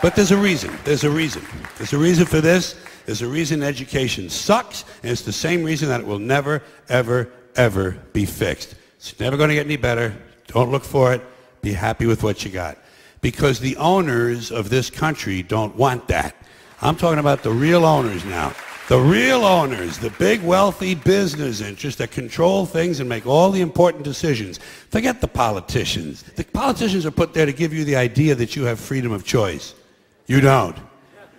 But there's a reason. There's a reason. There's a reason for this. There's a reason education sucks, and it's the same reason that it will never, ever, ever be fixed. It's never going to get any better. Don't look for it. Be happy with what you got. Because the owners of this country don't want that. I'm talking about the real owners now. The real owners, the big wealthy business interests that control things and make all the important decisions. Forget the politicians. The politicians are put there to give you the idea that you have freedom of choice. You don't.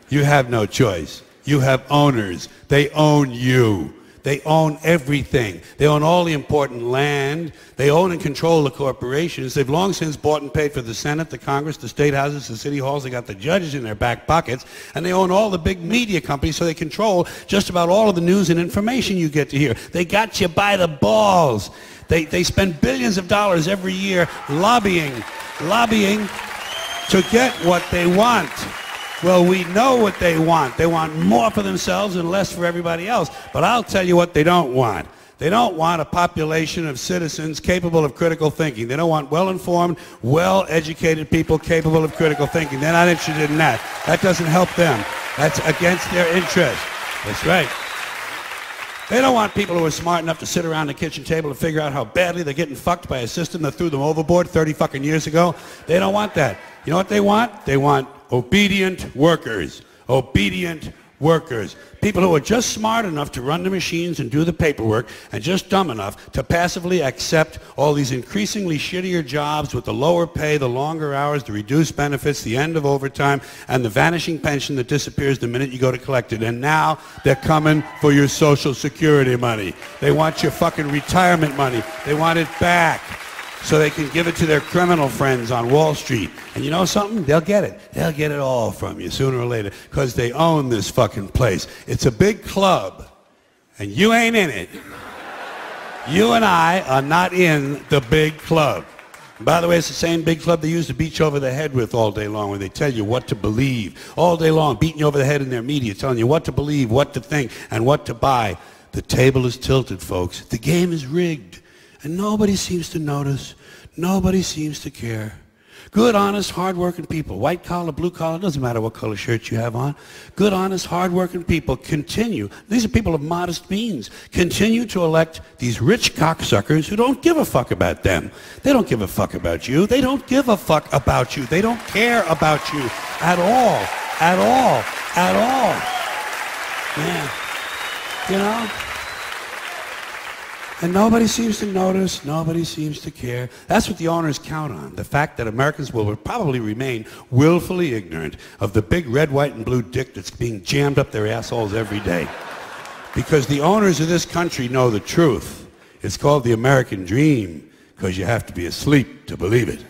You have no choice. You have owners. They own you. They own everything. They own all the important land. They own and control the corporations. They've long since bought and paid for the Senate, the Congress, the state houses, the city halls. They got the judges in their back pockets. And they own all the big media companies, so they control just about all of the news and information you get to hear. They got you by the balls. They spend billions of dollars every year lobbying to get what they want. Well, we know what they want. They want more for themselves and less for everybody else. But I'll tell you what they don't want. They don't want a population of citizens capable of critical thinking. They don't want well-informed, well-educated people capable of critical thinking. They're not interested in that. That doesn't help them. That's against their interest. That's right. They don't want people who are smart enough to sit around the kitchen table and figure out how badly they're getting fucked by a system that threw them overboard 30 fucking years ago. They don't want that. You know what they want? They want obedient workers. Obedient workers. People who are just smart enough to run the machines and do the paperwork and just dumb enough to passively accept all these increasingly shittier jobs with the lower pay, the longer hours, the reduced benefits, the end of overtime, and the vanishing pension that disappears the minute you go to collect it. And now they're coming for your Social Security money. They want your fucking retirement money. They want it back, so they can give it to their criminal friends on Wall Street. And you know something? They'll get it. They'll get it all from you sooner or later, because they own this fucking place. It's a big club, and you ain't in it. You and I are not in the big club. And by the way, it's the same big club they used to beat you over the head with all day long, when they tell you what to believe. All day long, beating you over the head in their media, telling you what to believe, what to think, and what to buy. The table is tilted, folks. The game is rigged. And nobody seems to notice. Nobody seems to care. Good, honest, hard-working people, white collar, blue collar, doesn't matter what color shirt you have on. Good, honest, hard-working people continue. These are people of modest means. Continue to elect these rich cocksuckers who don't give a fuck about them. They don't give a fuck about you. They don't give a fuck about you. They don't care about you at all. At all. At all. Yeah. You know? And nobody seems to notice, nobody seems to care. That's what the owners count on, the fact that Americans will probably remain willfully ignorant of the big red, white, and blue dick that's being jammed up their assholes every day. Because the owners of this country know the truth. It's called the American dream, because you have to be asleep to believe it.